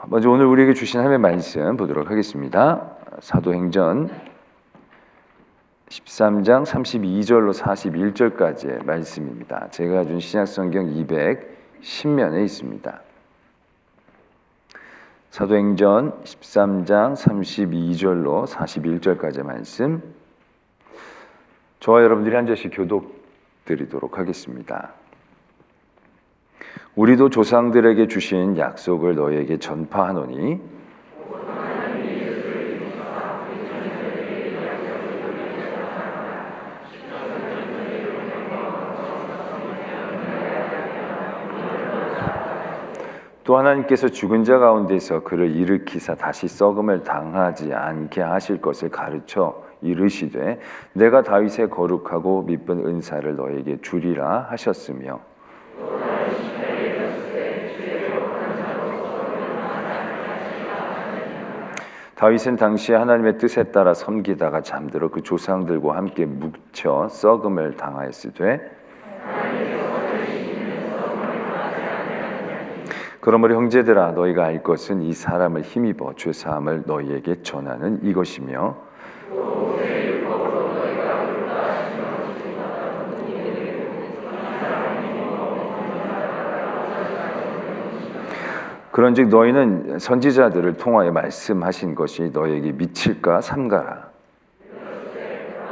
먼저 오늘 우리에게 주신 하나님의 말씀 보도록 하겠습니다. 사도행전 13장 32절로 41절까지의 말씀입니다. 제가 준 신약성경 210면에 있습니다. 사도행전 13장 32절로 41절까지의 말씀, 저와 여러분들이 한 절씩 교독드리도록 하겠습니다. 우리도 조상들에게 주신 약속을 너희에게 전파하노니 또 하나님께서 죽은 자 가운데서 그를 일으키사 다시 썩음을 당하지 않게 하실 것을 가르쳐 이르시되 내가 다윗의 거룩하고 미쁜 은사를 너에게 주리라 하셨으며 다윗은 당시에 하나님의 뜻에 따라 섬기다가 잠들어 그 조상들과 함께 묵혀 썩음을 당하였으되 그러므로 형제들아 너희가 알 것은 이 사람을 힘입어 죄사함을 너희에게 전하는 이것이며 그런즉 너희는 선지자들을 통하여 말씀하신 것이 너희에게 미칠까 삼가라.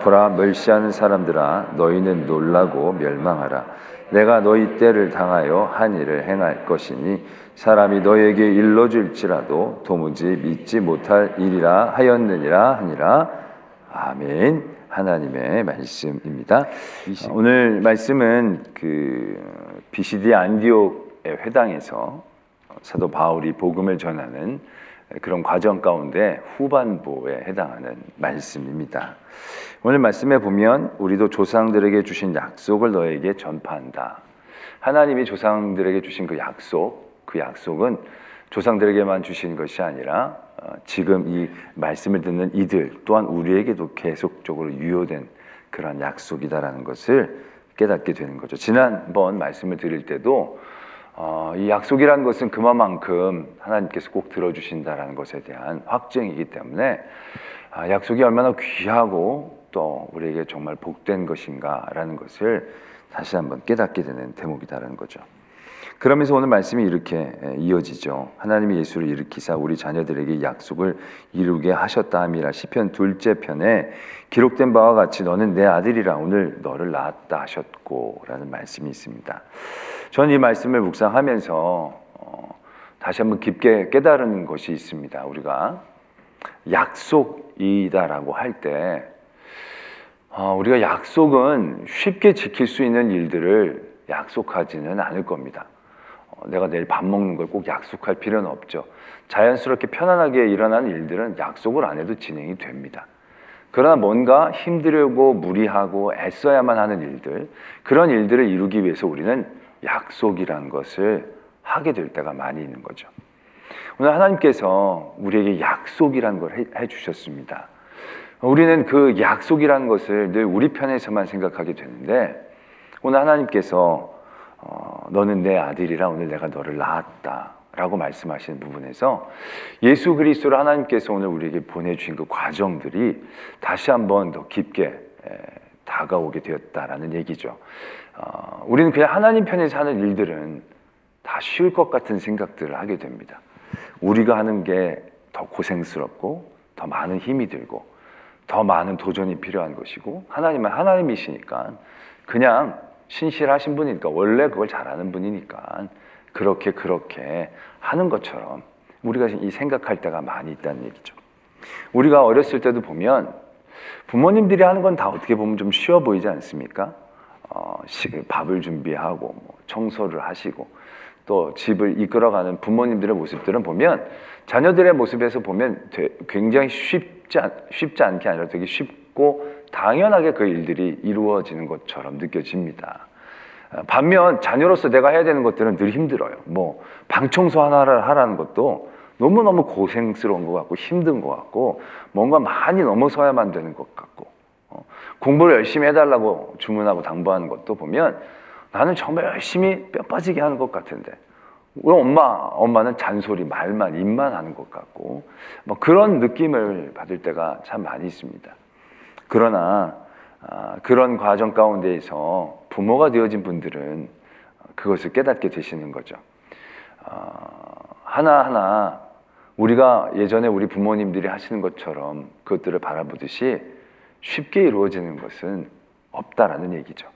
보라 멸시하는 사람들아 너희는 놀라고 멸망하라. 내가 너희 때를 당하여 한 일을 행할 것이니 사람이 너희에게 일러줄지라도 도무지 믿지 못할 일이라 하였느니라 하니라. 아멘. 하나님의 말씀입니다. 오늘 말씀은 BCD 안디옥의 회당에서 사도 바울이 복음을 전하는 그런 과정 가운데 후반부에 해당하는 말씀입니다. 오늘 말씀에 보면 우리도 조상들에게 주신 약속을 너에게 전파한다. 하나님이 조상들에게 주신 그 약속은 조상들에게만 주신 것이 아니라 지금 이 말씀을 듣는 이들 또한 우리에게도 계속적으로 유효된 그런 약속이다라는 것을 깨닫게 되는 거죠. 지난번 말씀을 드릴 때도 이 약속이라는 것은 그만큼 하나님께서 꼭 들어주신다라는 것에 대한 확증이기 때문에 약속이 얼마나 귀하고 또 우리에게 정말 복된 것인가라는 것을 다시 한번 깨닫게 되는 대목이다라는 거죠. 그러면서 오늘 말씀이 이렇게 이어지죠. 하나님이 예수를 일으키사 우리 자녀들에게 약속을 이루게 하셨다 함이라. 시편 2째 편에 기록된 바와 같이 너는 내 아들이라 오늘 너를 낳았다 하셨고 라는 말씀이 있습니다. 저는 이 말씀을 묵상하면서 다시 한번 깊게 깨달은 것이 있습니다. 우리가 약속이다라고 할 때 우리가 약속은 쉽게 지킬 수 있는 일들을 약속하지는 않을 겁니다. 내가 내일 밥 먹는 걸 꼭 약속할 필요는 없죠. 자연스럽게 편안하게 일어나는 일들은 약속을 안 해도 진행이 됩니다. 그러나 뭔가 힘들고 무리하고 애써야만 하는 일들, 그런 일들을 이루기 위해서 우리는 약속이란 것을 하게 될 때가 많이 있는 거죠. 오늘 하나님께서 우리에게 약속이란 걸 해주셨습니다. 우리는 그 약속이라는 것을 늘 우리 편에서만 생각하게 되는데 오늘 하나님께서 너는 내 아들이라 오늘 내가 너를 낳았다 라고 말씀하시는 부분에서 예수 그리스도를 하나님께서 오늘 우리에게 보내주신 그 과정들이 다시 한번 더 깊게 다가오게 되었다라는 얘기죠. 우리는 그냥 하나님 편에서 하는 일들은 다 쉬울 것 같은 생각들을 하게 됩니다. 우리가 하는 게 더 고생스럽고 더 많은 힘이 들고 더 많은 도전이 필요한 것이고 하나님은 하나님이시니까 그냥 신실하신 분이니까 원래 그걸 잘하는 분이니까 그렇게 하는 것처럼 우리가 이 생각할 때가 많이 있다는 얘기죠. 우리가 어렸을 때도 보면 부모님들이 하는 건 다 어떻게 보면 좀 쉬워 보이지 않습니까? 밥을 준비하고 청소를 하시고 또 집을 이끌어가는 부모님들의 모습들은 보면 자녀들의 모습에서 보면 굉장히 쉽지 않게 아니라 되게 쉽고 당연하게 그 일들이 이루어지는 것처럼 느껴집니다. 반면 자녀로서 내가 해야 되는 것들은 늘 힘들어요. 방 청소 하나를 하라는 것도 너무너무 고생스러운 것 같고 힘든 것 같고 뭔가 많이 넘어서야만 되는 것 같고 공부를 열심히 해달라고 주문하고 당부하는 것도 보면 나는 정말 열심히 뼈 빠지게 하는 것 같은데 우리 엄마는 잔소리, 말만, 입만 하는 것 같고, 뭐 그런 느낌을 받을 때가 참 많이 있습니다. 그러나 그런 과정 가운데에서 부모가 되어진 분들은 그것을 깨닫게 되시는 거죠. 하나하나 우리가 예전에 우리 부모님들이 하시는 것처럼 그것들을 바라보듯이 쉽게 이루어지는 것은 없다라는 얘기죠.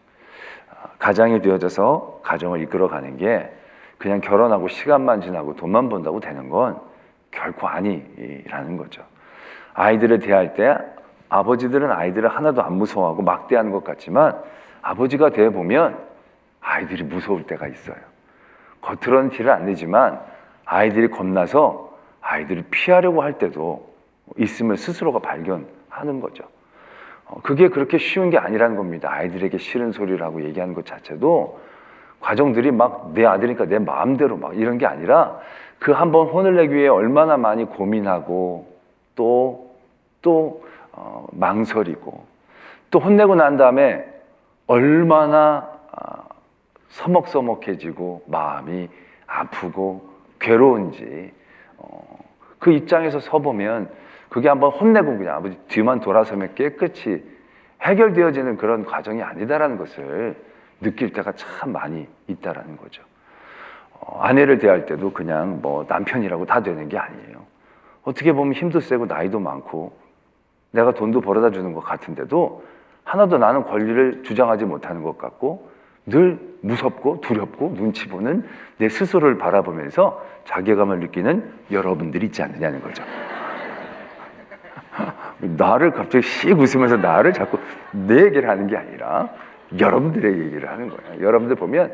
가장이 되어져서 가정을 이끌어가는 게 그냥 결혼하고 시간만 지나고 돈만 번다고 되는 건 결코 아니라는 거죠. 아이들을 대할 때 아버지들은 아이들을 하나도 안 무서워하고 막대하는 것 같지만 아버지가 되어 보면 아이들이 무서울 때가 있어요. 겉으로는 티를 안 내지만 아이들이 겁나서 아이들을 피하려고 할 때도 있음을 스스로가 발견하는 거죠. 그게 그렇게 쉬운 게 아니라는 겁니다. 아이들에게 싫은 소리를 하고 얘기하는 것 자체도 과정들이 막 내 아들이니까 내 마음대로 막 이런 게 아니라 그 한 번 혼을 내기 위해 얼마나 많이 고민하고 또 망설이고 또 혼내고 난 다음에 얼마나 서먹서먹해지고 마음이 아프고 괴로운지 그 입장에서 서보면 그게 한번 혼내고 그냥 아버지 뒤만 돌아서면 깨끗이 해결되어지는 그런 과정이 아니다라는 것을 느낄 때가 참 많이 있다라는 거죠. 아내를 대할 때도 그냥 뭐 남편이라고 다 되는 게 아니에요. 어떻게 보면 힘도 세고 나이도 많고 내가 돈도 벌어다 주는 것 같은데도 하나도 나는 권리를 주장하지 못하는 것 같고 늘 무섭고 두렵고 눈치 보는 내 스스로를 바라보면서 자괴감을 느끼는 여러분들이 있지 않느냐는 거죠. 나를 갑자기 씩 웃으면서 나를 자꾸 내 얘기를 하는 게 아니라 여러분들의 얘기를 하는 거예요. 여러분들 보면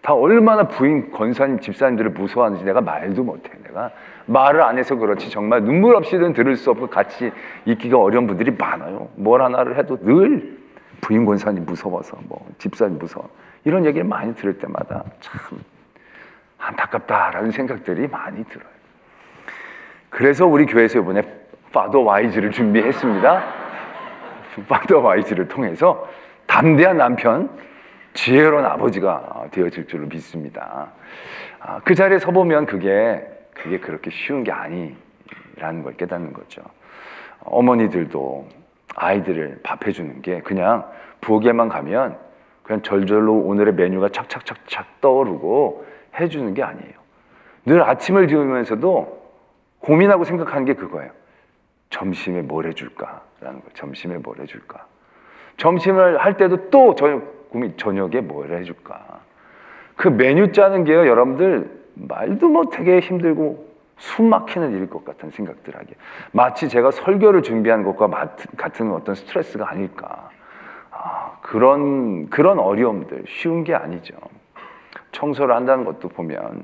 다 얼마나 부인, 권사님, 집사님들을 무서워하는지 내가 말도 못해. 내가 말을 안 해서 그렇지 정말 눈물 없이는 들을 수 없고 같이 있기가 어려운 분들이 많아요. 뭘 하나를 해도 늘 부인, 권사님 무서워서 뭐 집사님 무서워 이런 얘기를 많이 들을 때마다 참 안타깝다라는 생각들이 많이 들어요. 그래서 우리 교회에서 이번에 파더 와이즈를 준비했습니다. 파더 와이즈를 통해서 담대한 남편, 지혜로운 아버지가 되어질 줄로 믿습니다. 그 자리에 서보면 그게 그렇게 쉬운 게 아니라는 걸 깨닫는 거죠. 어머니들도 아이들을 밥 해주는 게 그냥 부엌에만 가면 그냥 절절로 오늘의 메뉴가 착착착착 떠오르고 해주는 게 아니에요. 늘 아침을 지으면서도 고민하고 생각하는 게 그거예요. 점심에 뭘 해줄까라는 거예요. 점심에 뭘 해줄까. 점심을 할 때도 또 저녁에 뭘 해줄까. 그 메뉴 짜는 게요, 여러분들 말도 못하게 힘들고 숨 막히는 일일 것 같은 생각들 하게. 마치 제가 설교를 준비하는 것과 같은 어떤 스트레스가 아닐까. 그런 어려움들 쉬운 게 아니죠. 청소를 한다는 것도 보면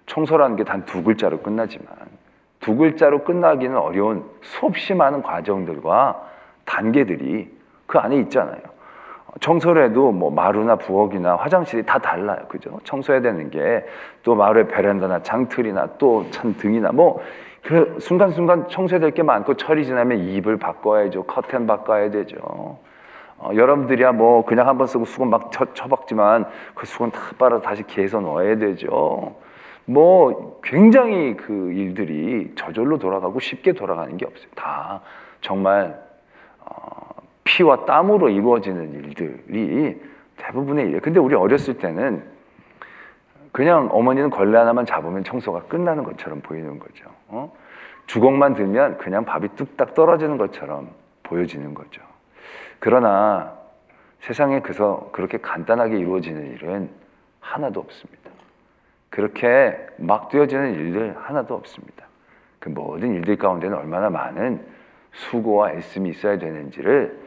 청소라는 게 단 2글자로 끝나지만 2글자로 끝나기는 어려운 수없이 많은 과정들과 단계들이 그 안에 있잖아요. 청소를 해도 뭐 마루나 부엌이나 화장실이 다 달라요. 그죠? 청소해야 되는 게 또 마루의 베란다나 장틀이나 또 찬등이나 뭐 그 순간순간 청소해야 될 게 많고 철이 지나면 이불 바꿔야죠. 커튼 바꿔야 되죠. 여러분들이야 뭐 그냥 한번 쓰고 수건 막 쳐박지만 그 수건 다 빨아 다시 개서 넣어야 되죠. 뭐 굉장히 그 일들이 저절로 돌아가고 쉽게 돌아가는 게 없어요. 다 정말 피와 땀으로 이루어지는 일들이 대부분의 일이에요. 근데 우리 어렸을 때는 그냥 어머니는 걸레 하나만 잡으면 청소가 끝나는 것처럼 보이는 거죠. 주걱만 들면 그냥 밥이 뚝딱 떨어지는 것처럼 보여지는 거죠. 그러나 세상에 그렇게 간단하게 이루어지는 일은 하나도 없습니다. 그렇게 막 되어지는 일들 하나도 없습니다. 그 모든 일들 가운데는 얼마나 많은 수고와 애씀이 있어야 되는지를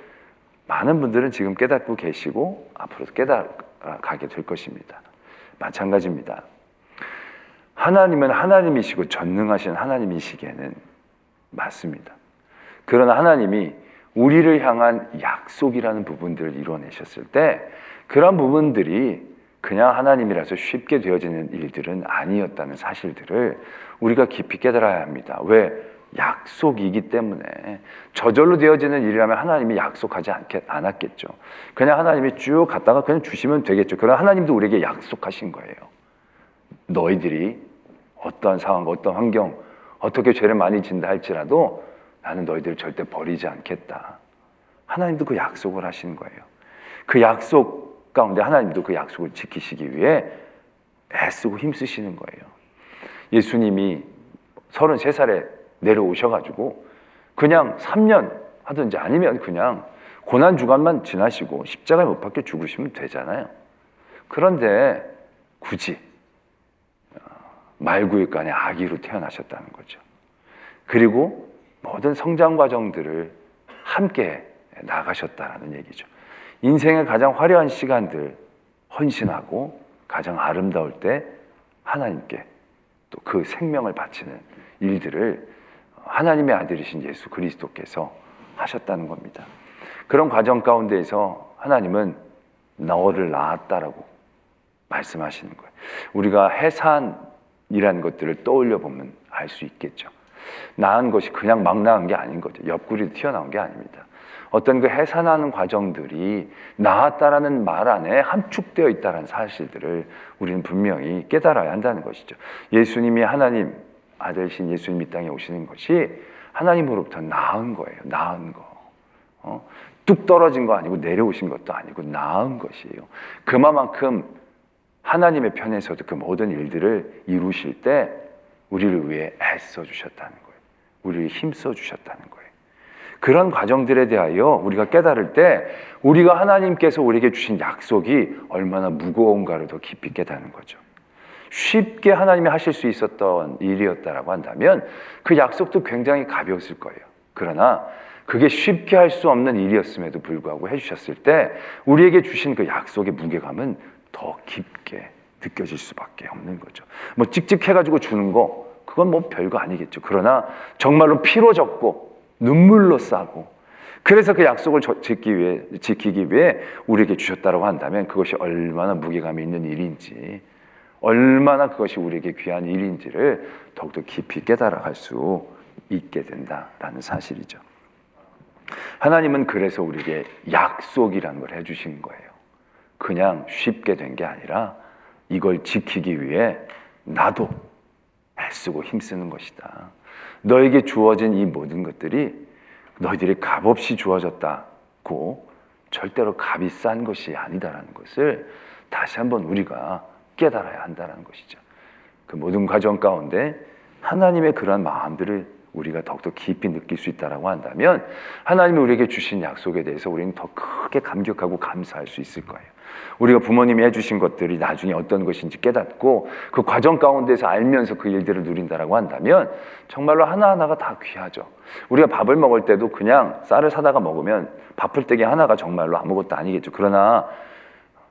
많은 분들은 지금 깨닫고 계시고 앞으로도 깨달아가게 될 것입니다. 마찬가지입니다. 하나님은 하나님이시고 전능하신 하나님이시기에는 맞습니다. 그러나 하나님이 우리를 향한 약속이라는 부분들을 이루어내셨을 때 그런 부분들이 그냥 하나님이라서 쉽게 되어지는 일들은 아니었다는 사실들을 우리가 깊이 깨달아야 합니다. 왜? 약속이기 때문에. 저절로 되어지는 일이라면 하나님이 약속하지 않았겠죠. 그냥 하나님이 쭉 갔다가 그냥 주시면 되겠죠. 그러나 하나님도 우리에게 약속하신 거예요. 너희들이 어떠한 상황, 어떤 환경, 어떻게 죄를 많이 진다 할지라도 나는 너희들을 절대 버리지 않겠다. 하나님도 그 약속을 하시는 거예요. 그 약속 가운데 하나님도 그 약속을 지키시기 위해 애쓰고 힘쓰시는 거예요. 예수님이 33살에 내려오셔가지고 그냥 3년 하든지 아니면 그냥 고난주간만 지나시고 십자가에 못 박혀 죽으시면 되잖아요. 그런데 굳이 말구일간의 아기로 태어나셨다는 거죠. 그리고 모든 성장 과정들을 함께 나가셨다는 얘기죠. 인생의 가장 화려한 시간들 헌신하고 가장 아름다울 때 하나님께 또 그 생명을 바치는 일들을 하나님의 아들이신 예수 그리스도께서 하셨다는 겁니다. 그런 과정 가운데에서 하나님은 너를 낳았다라고 말씀하시는 거예요. 우리가 해산이라는 것들을 떠올려 보면 알 수 있겠죠. 낳은 것이 그냥 막 낳은 게 아닌 거죠. 옆구리로 튀어나온 게 아닙니다. 어떤 그 해산하는 과정들이 낳았다라는 말 안에 함축되어 있다는 사실들을 우리는 분명히 깨달아야 한다는 것이죠. 예수님이 하나님 아들이신 예수님이 이 땅에 오시는 것이 하나님으로부터 낳은 거예요. 낳은 거. 뚝 떨어진 거 아니고 내려오신 것도 아니고 낳은 것이에요. 그만큼 하나님의 편에서도 그 모든 일들을 이루실 때 우리를 위해 애써 주셨다는 거예요. 우리를 힘써 주셨다는 거예요. 그런 과정들에 대하여 우리가 깨달을 때 우리가 하나님께서 우리에게 주신 약속이 얼마나 무거운가를 더 깊이 깨닫는 거죠. 쉽게 하나님이 하실 수 있었던 일이었다라고 한다면 그 약속도 굉장히 가벼웠을 거예요. 그러나 그게 쉽게 할 수 없는 일이었음에도 불구하고 해주셨을 때 우리에게 주신 그 약속의 무게감은 더 깊게 느껴질 수밖에 없는 거죠. 뭐 찍찍해가지고 주는 거 그건 뭐 별거 아니겠죠. 그러나 정말로 피로 젖고 눈물로 싸고 그래서 그 약속을 지키기 위해 우리에게 주셨다고 한다면 그것이 얼마나 무게감이 있는 일인지 얼마나 그것이 우리에게 귀한 일인지를 더욱더 깊이 깨달아갈 수 있게 된다라는 사실이죠. 하나님은 그래서 우리에게 약속이라는 걸 해주신 거예요. 그냥 쉽게 된 게 아니라 이걸 지키기 위해 나도 애쓰고 힘쓰는 것이다. 너에게 주어진 이 모든 것들이 너희들이 값없이 주어졌다고 절대로 값이 싼 것이 아니다라는 것을 다시 한번 우리가 깨달아야 한다는 것이죠. 그 모든 과정 가운데 하나님의 그러한 마음들을 우리가 더욱더 깊이 느낄 수 있다고 한다면 하나님이 우리에게 주신 약속에 대해서 우리는 더 크게 감격하고 감사할 수 있을 거예요. 우리가 부모님이 해주신 것들이 나중에 어떤 것인지 깨닫고 그 과정 가운데서 알면서 그 일들을 누린다라고 한다면 정말로 하나하나가 다 귀하죠. 우리가 밥을 먹을 때도 그냥 쌀을 사다가 먹으면 밥풀떼기 하나가 정말로 아무것도 아니겠죠. 그러나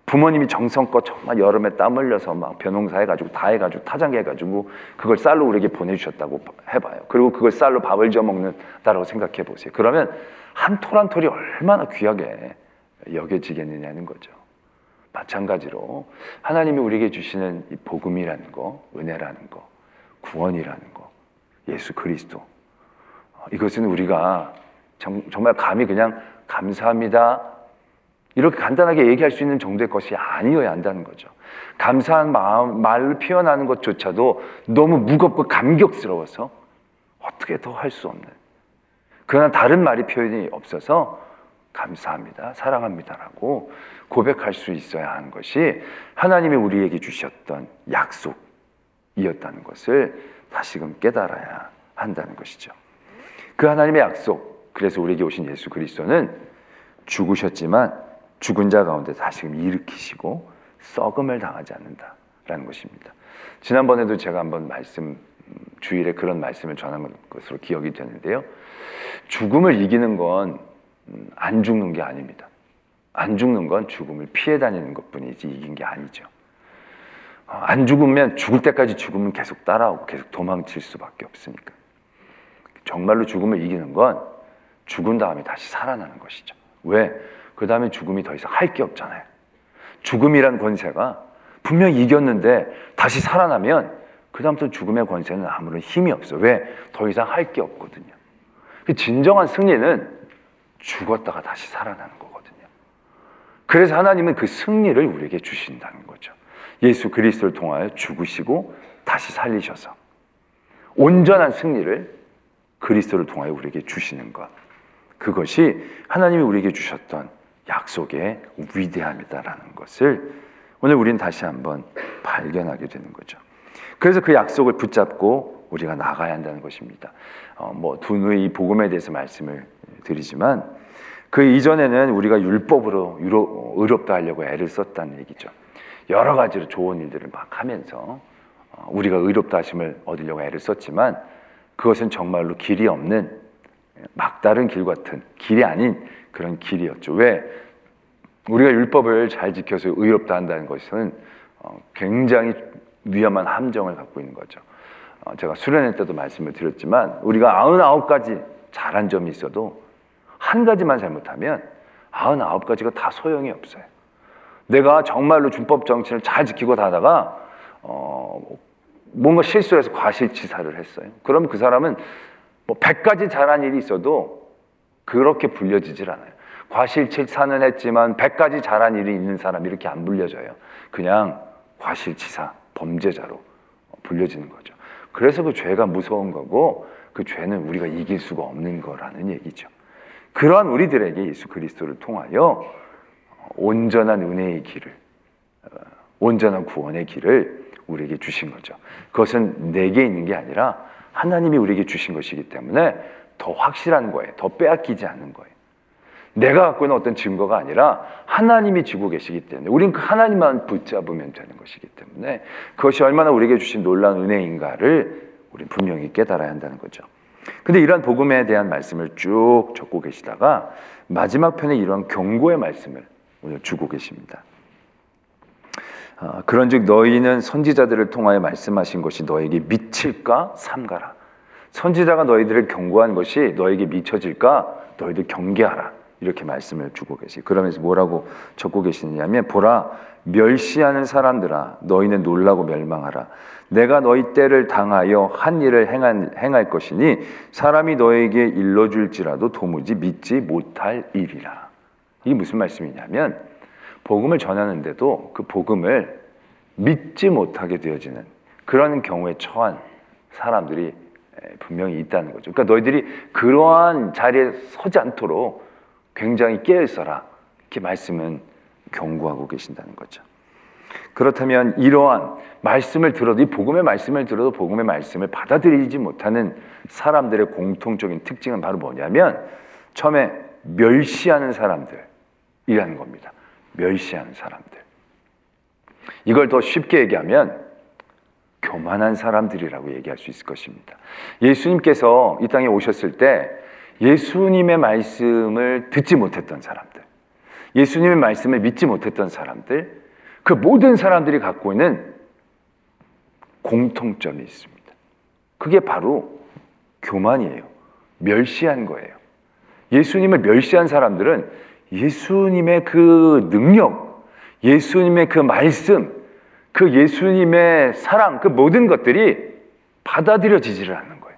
부모님이 정성껏 정말 여름에 땀 흘려서 막 벼농사 해가지고 다 해가지고 타장기 해가지고 그걸 쌀로 우리에게 보내주셨다고 해봐요. 그리고 그걸 쌀로 밥을 져 먹는다라고 생각해 보세요. 그러면 한 톨 한 톨이 얼마나 귀하게 여겨지겠느냐는 거죠. 마찬가지로 하나님이 우리에게 주시는 이 복음이라는 거, 은혜라는 거, 구원이라는 거, 예수 그리스도 이것은 우리가 정말 감히 그냥 감사합니다 이렇게 간단하게 얘기할 수 있는 정도의 것이 아니어야 한다는 거죠. 감사한 마음, 말로 표현하는 것조차도 너무 무겁고 감격스러워서 어떻게 더 할 수 없는 그러나 다른 말이 표현이 없어서 감사합니다, 사랑합니다라고 고백할 수 있어야 하는 것이 하나님이 우리에게 주셨던 약속이었다는 것을 다시금 깨달아야 한다는 것이죠. 그 하나님의 약속, 그래서 우리에게 오신 예수 그리스도는 죽으셨지만 죽은 자 가운데 다시금 일으키시고 썩음을 당하지 않는다라는 것입니다. 지난번에도 제가 한번 주일에 그런 말씀을 전한 것으로 기억이 되는데요. 죽음을 이기는 건 안 죽는 게 아닙니다. 안 죽는 건 죽음을 피해 다니는 것뿐이지 이긴 게 아니죠. 안 죽으면 죽을 때까지 죽으면 계속 따라오고 계속 도망칠 수밖에 없으니까. 정말로 죽음을 이기는 건 죽은 다음에 다시 살아나는 것이죠. 왜? 그 다음에 죽음이 더 이상 할 게 없잖아요. 죽음이란 권세가 분명히 이겼는데 다시 살아나면 그 다음부터 죽음의 권세는 아무런 힘이 없어요. 왜? 더 이상 할 게 없거든요. 진정한 승리는 죽었다가 다시 살아나는 거거든요. 그래서 하나님은 그 승리를 우리에게 주신다는 거죠. 예수 그리스도를 통하여 죽으시고 다시 살리셔서 온전한 승리를 그리스도를 통하여 우리에게 주시는 것, 그것이 하나님이 우리에게 주셨던 약속의 위대함이다라는 것을 오늘 우리는 다시 한번 발견하게 되는 거죠. 그래서 그 약속을 붙잡고 우리가 나가야 한다는 것입니다. 두 누이 이 복음에 대해서 말씀을 드리지만 그 이전에는 우리가 율법으로 의롭다 하려고 애를 썼다는 얘기죠. 여러 가지로 좋은 일들을 막 하면서 우리가 의롭다 하심을 얻으려고 애를 썼지만 그것은 정말로 길이 없는 막다른 길 같은 길이 아닌 그런 길이었죠. 왜? 우리가 율법을 잘 지켜서 의롭다 한다는 것은 굉장히 위험한 함정을 갖고 있는 거죠. 제가 수련회 때도 말씀을 드렸지만 우리가 99가지 잘한 점이 있어도 한 가지만 잘못하면 99가지가 다 소용이 없어요. 내가 정말로 준법 정신을 잘 지키고 다다가 뭔가 실수해서 과실치사를 했어요. 그럼 그 사람은 100가지 잘한 일이 있어도 그렇게 불려지질 않아요. 과실치사는 했지만 100가지 잘한 일이 있는 사람 이렇게 안 불려져요. 그냥 과실치사, 범죄자로 불려지는 거죠. 그래서 그 죄가 무서운 거고 그 죄는 우리가 이길 수가 없는 거라는 얘기죠. 그러한 우리들에게 예수 그리스도를 통하여 온전한 은혜의 길을, 온전한 구원의 길을 우리에게 주신 거죠. 그것은 내게 있는 게 아니라 하나님이 우리에게 주신 것이기 때문에 더 확실한 거예요. 더 빼앗기지 않는 거예요. 내가 갖고 있는 어떤 증거가 아니라 하나님이 쥐고 계시기 때문에 우리는 그 하나님만 붙잡으면 되는 것이기 때문에 그것이 얼마나 우리에게 주신 놀라운 은혜인가를 우리는 분명히 깨달아야 한다는 거죠. 근데 이러한 복음에 대한 말씀을 쭉 적고 계시다가 마지막 편에 이러한 경고의 말씀을 오늘 주고 계십니다. 그런즉 너희는 선지자들을 통하여 말씀하신 것이 너에게 미칠까 삼가라. 선지자가 너희들을 경고한 것이 너에게 미쳐질까 너희들 경계하라. 이렇게 말씀을 주고 계시. 그러면서 뭐라고 적고 계시느냐면 보라 멸시하는 사람들아 너희는 놀라고 멸망하라. 내가 너희 때를 당하여 한 일을 행할 것이니 사람이 너에게 일러줄지라도 도무지 믿지 못할 일이라. 이게 무슨 말씀이냐면 복음을 전하는데도 그 복음을 믿지 못하게 되어지는 그런 경우에 처한 사람들이 분명히 있다는 거죠. 그러니까 너희들이 그러한 자리에 서지 않도록 굉장히 깨어있어라. 이렇게 말씀은 경고하고 계신다는 거죠. 그렇다면 이러한 말씀을 들어도 이 복음의 말씀을 들어도 복음의 말씀을 받아들이지 못하는 사람들의 공통적인 특징은 바로 뭐냐면 처음에 멸시하는 사람들이라는 겁니다. 멸시하는 사람들. 이걸 더 쉽게 얘기하면 교만한 사람들이라고 얘기할 수 있을 것입니다. 예수님께서 이 땅에 오셨을 때 예수님의 말씀을 듣지 못했던 사람들, 예수님의 말씀을 믿지 못했던 사람들, 그 모든 사람들이 갖고 있는 공통점이 있습니다. 그게 바로 교만이에요. 멸시한 거예요. 예수님을 멸시한 사람들은 예수님의 그 능력, 예수님의 그 말씀, 그 예수님의 사랑, 그 모든 것들이 받아들여지지를 않는 거예요.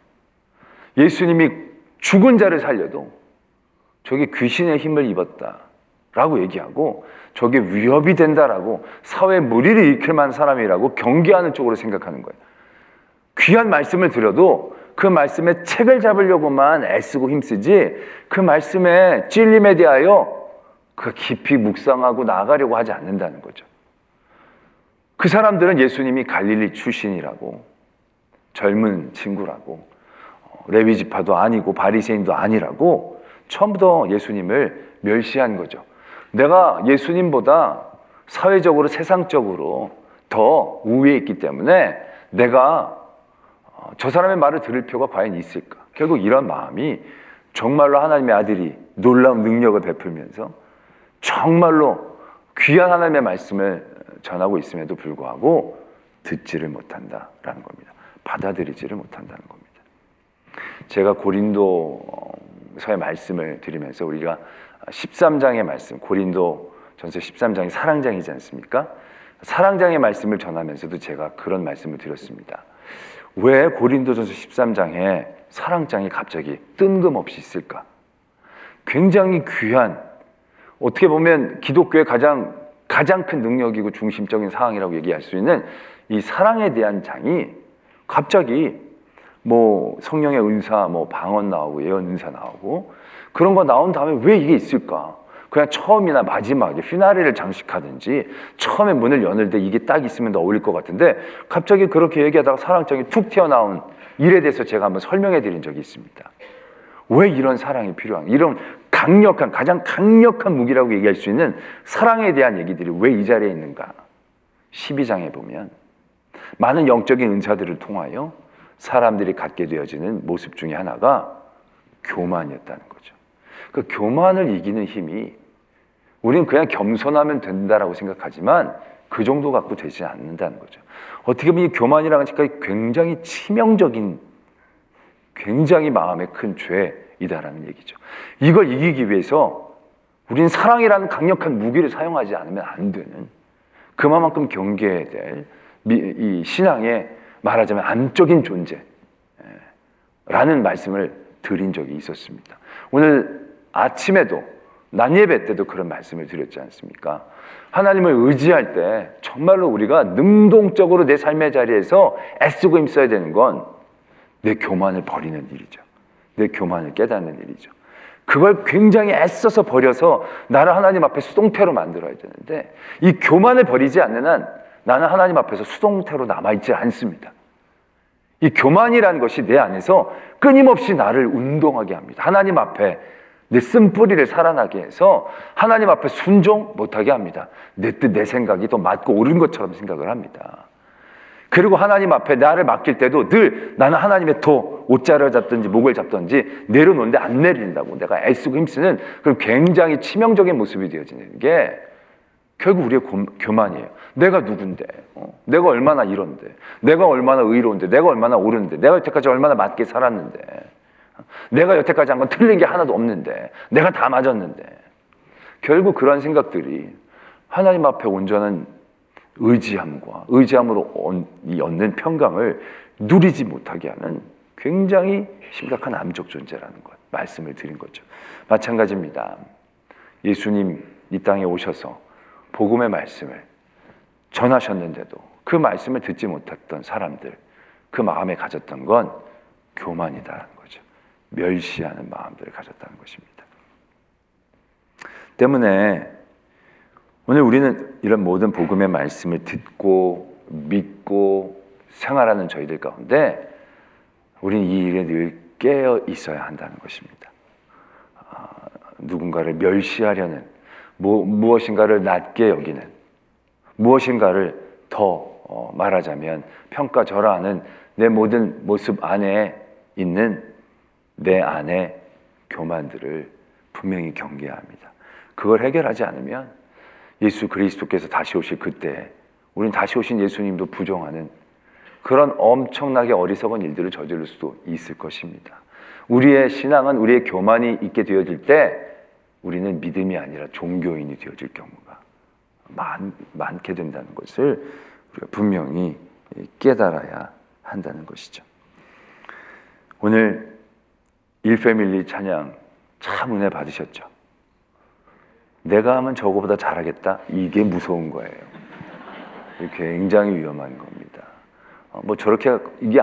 예수님이 죽은 자를 살려도 저게 귀신의 힘을 입었다라고 얘기하고 저게 위협이 된다라고 사회에 무리를 일으킬 만한 사람이라고 경계하는 쪽으로 생각하는 거예요. 귀한 말씀을 들어도 그 말씀에 책을 잡으려고만 애쓰고 힘쓰지 그 말씀에 찔림에 대하여 그 깊이 묵상하고 나아가려고 하지 않는다는 거죠. 그 사람들은 예수님이 갈릴리 출신이라고 젊은 친구라고 레위 지파도 아니고 바리새인도 아니라고 처음부터 예수님을 멸시한 거죠. 내가 예수님보다 사회적으로 세상적으로 더 우위에 있기 때문에 내가 저 사람의 말을 들을 필요가 과연 있을까? 결국 이런 마음이 정말로 하나님의 아들이 놀라운 능력을 베풀면서 정말로 귀한 하나님의 말씀을 전하고 있음에도 불구하고 듣지를 못한다라는 겁니다. 받아들이지를 못한다는 겁니다. 제가 고린도서의 말씀을 드리면서 우리가 13장의 말씀, 고린도전서 13장이 사랑장이지 않습니까? 사랑장의 말씀을 전하면서도 제가 그런 말씀을 드렸습니다. 왜 고린도전서 13장에 사랑장이 갑자기 뜬금없이 있을까? 굉장히 귀한, 어떻게 보면 기독교의 가장 가장 큰 능력이고 중심적인 상황이라고 얘기할 수 있는 이 사랑에 대한 장이 갑자기 뭐 성령의 은사, 뭐 방언 나오고 예언 은사 나오고 그런 거 나온 다음에 왜 이게 있을까? 그냥 처음이나 마지막에 피나레를 장식하든지 처음에 문을 여는 때 이게 딱 있으면 더 어울릴 것 같은데 갑자기 그렇게 얘기하다가 사랑장이 툭 튀어나온 일에 대해서 제가 한번 설명해 드린 적이 있습니다. 왜 이런 사랑이 필요한, 이런 강력한, 가장 강력한 무기라고 얘기할 수 있는 사랑에 대한 얘기들이 왜 이 자리에 있는가? 12장에 보면 많은 영적인 은사들을 통하여 사람들이 갖게 되어지는 모습 중에 하나가 교만이었다는 거죠. 그 교만을 이기는 힘이 우리는 그냥 겸손하면 된다라고 생각하지만 그 정도 갖고 되지 않는다는 거죠. 어떻게 보면 이 교만이라는 것이 굉장히 치명적인, 굉장히 마음에 큰 죄이다라는 얘기죠. 이걸 이기기 위해서 우리는 사랑이라는 강력한 무기를 사용하지 않으면 안 되는, 그만큼 경계해야 될 이 신앙의 말하자면 암적인 존재라는 말씀을 드린 적이 있었습니다. 오늘 아침에도 낮 예배 때도 그런 말씀을 드렸지 않습니까? 하나님을 의지할 때 정말로 우리가 능동적으로 내 삶의 자리에서 애쓰고 힘써야 되는 건 내 교만을 버리는 일이죠. 내 교만을 깨닫는 일이죠. 그걸 굉장히 애써서 버려서 나를 하나님 앞에 수동태로 만들어야 되는데 이 교만을 버리지 않는 한 나는 하나님 앞에서 수동태로 남아있지 않습니다. 이 교만이라는 것이 내 안에서 끊임없이 나를 운동하게 합니다. 하나님 앞에 내 쓴뿌리를 살아나게 해서 하나님 앞에 순종 못하게 합니다. 내 뜻, 내 생각이 더 맞고 옳은 것처럼 생각을 합니다. 그리고 하나님 앞에 나를 맡길 때도 늘 나는 하나님의 더 옷자를 잡든지 목을 잡든지 내려놓는데 안 내린다고 내가 애쓰고 힘쓰는 그런 굉장히 치명적인 모습이 되어지는 게 결국 우리의 교만이에요. 내가 누군데, 내가 얼마나 이런데, 내가 얼마나 의로운데, 내가 얼마나 옳은데, 내가 여태까지 얼마나 맞게 살았는데, 내가 여태까지 한 건 틀린 게 하나도 없는데, 내가 다 맞았는데, 결국 그런 생각들이 하나님 앞에 온전한 의지함과 의지함으로 얻는 평강을 누리지 못하게 하는 굉장히 심각한 암적 존재라는 것, 말씀을 드린 거죠. 마찬가지입니다. 예수님 이 땅에 오셔서 복음의 말씀을 전하셨는데도 그 말씀을 듣지 못했던 사람들, 그 마음에 가졌던 건 교만이다라는 거죠. 멸시하는 마음들을 가졌다는 것입니다. 때문에 오늘 우리는 이런 모든 복음의 말씀을 듣고 믿고 생활하는 저희들 가운데 우리는 이 일에 늘 깨어 있어야 한다는 것입니다. 누군가를 멸시하려는, 무엇인가를 낮게 여기는, 무엇인가를 더 말하자면 평가절하하는 내 모든 모습 안에 있는 내 안의 교만들을 분명히 경계해야 합니다. 그걸 해결하지 않으면 예수 그리스도께서 다시 오실 그때 우리는 다시 오신 예수님도 부정하는 그런 엄청나게 어리석은 일들을 저지를 수도 있을 것입니다. 우리의 신앙은 우리의 교만이 있게 되어질 때 우리는 믿음이 아니라 종교인이 되어질 경우가 많게 된다는 것을 우리가 분명히 깨달아야 한다는 것이죠. 오늘 일패밀리 찬양 참 은혜 받으셨죠? 내가 하면 저거보다 잘하겠다? 이게 무서운 거예요. 굉장히 위험한 겁니다. 뭐 저렇게 이게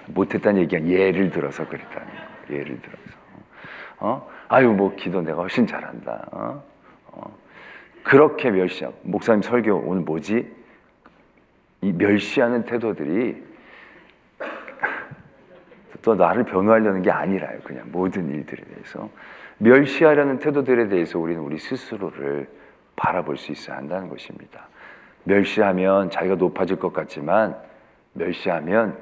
못했다는 얘기가 예를 들어서 그랬다는 거예요. 예를 들어서. 아유 뭐 기도 내가 훨씬 잘한다. 그렇게 멸시하고 목사님 설교 오늘 뭐지? 이 멸시하는 태도들이 또 나를 변호하려는 게 아니라요. 그냥 모든 일들에 대해서 멸시하려는 태도들에 대해서 우리는 우리 스스로를 바라볼 수 있어야 한다는 것입니다. 멸시하면 자기가 높아질 것 같지만 멸시하면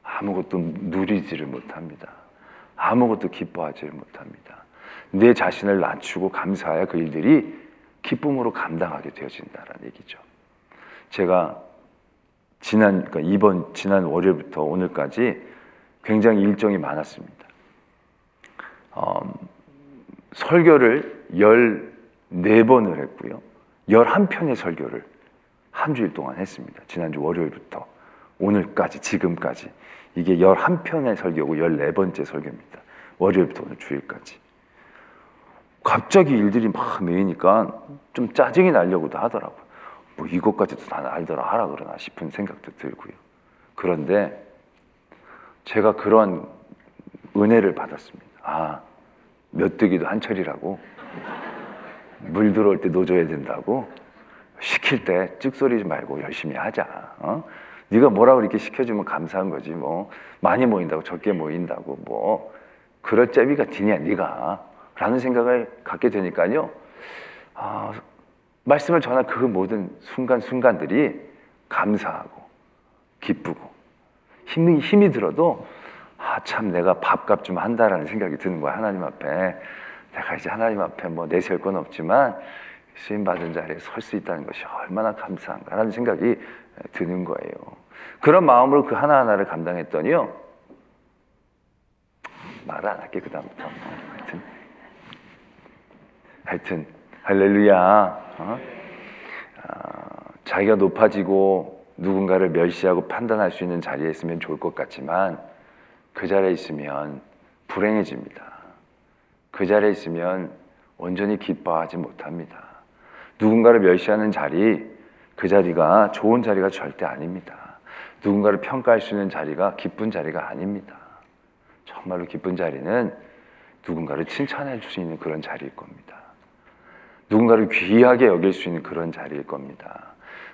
아무것도 누리지를 못합니다. 아무것도 기뻐하지를 못합니다. 내 자신을 낮추고 감사해야 그 일들이 기쁨으로 감당하게 되어진다는 얘기죠. 제가 지난 월요일부터 오늘까지 굉장히 일정이 많았습니다. 설교를 14번을 했고요. 11편의 설교를 한 주일 동안 했습니다. 지난주 월요일부터 오늘까지, 지금까지. 이게 11편의 설교고 14번째 설교입니다. 월요일부터 오늘 주일까지. 갑자기 일들이 막 메이니까 좀 짜증이 나려고도 하더라고요. 뭐 이것까지도 다 알더라 하라 그러나 싶은 생각도 들고요. 그런데 제가 그런 은혜를 받았습니다. 아, 메뚜기도 한철이라고, 물 들어올 때 노줘야 된다고, 시킬 때 찍소리지 말고 열심히 하자. 네가 뭐라고 이렇게 시켜주면 감사한 거지. 뭐 많이 모인다고 적게 모인다고 뭐 그럴 재미가 지냐 네가, 라는 생각을 갖게 되니까요. 말씀을 전한 그 모든 순간순간들이 감사하고 기쁘고 힘이 들어도 참 내가 밥값 좀 한다라는 생각이 드는 거야. 하나님 앞에 내가 이제 하나님 앞에 뭐 내세울 건 없지만 쓰임받은 자리에 설 수 있다는 것이 얼마나 감사한가라는 생각이 드는 거예요. 그런 마음으로 그 하나하나를 감당했더니요, 말을 안 할게. 그 다음부터 하여튼 할렐루야. 자기가 높아지고 누군가를 멸시하고 판단할 수 있는 자리에 있으면 좋을 것 같지만 그 자리에 있으면 불행해집니다. 그 자리에 있으면 온전히 기뻐하지 못합니다. 누군가를 멸시하는 자리, 그 자리가 좋은 자리가 절대 아닙니다. 누군가를 평가할 수 있는 자리가 기쁜 자리가 아닙니다. 정말로 기쁜 자리는 누군가를 칭찬할 수 있는 그런 자리일 겁니다. 누군가를 귀하게 여길 수 있는 그런 자리일 겁니다.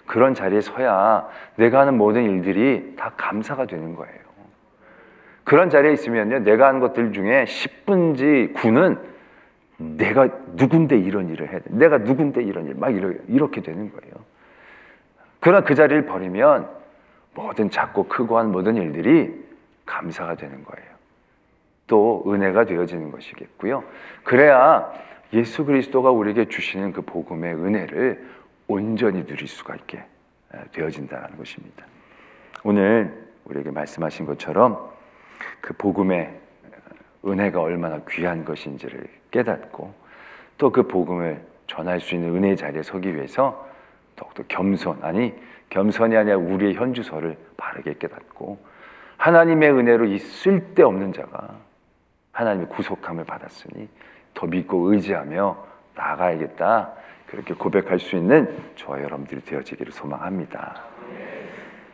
그런 자리에 서야 내가 하는 모든 일들이 다 감사가 되는 거예요. 그런 자리에 있으면요, 내가 하는 것들 중에 10분지 9는 내가 누군데 이런 일을 해야 돼, 내가 누군데 이런 일, 막 이렇게 되는 거예요. 그러나 그 자리를 버리면 모든 작고 크고 한 모든 일들이 감사가 되는 거예요. 또 은혜가 되어지는 것이겠고요. 그래야 예수 그리스도가 우리에게 주시는 그 복음의 은혜를 온전히 누릴 수가 있게 되어진다는 것입니다. 오늘 우리에게 말씀하신 것처럼 그 복음의 은혜가 얼마나 귀한 것인지를 깨닫고 또 그 복음을 전할 수 있는 은혜의 자리에 서기 위해서 더욱더 겸손이 아니라 우리의 현주소를 바르게 깨닫고 하나님의 은혜로 이 쓸데없는 자가 하나님의 구속함을 받았으니 더 믿고 의지하며 나아가야겠다, 그렇게 고백할 수 있는 저와 여러분들이 되어지기를 소망합니다.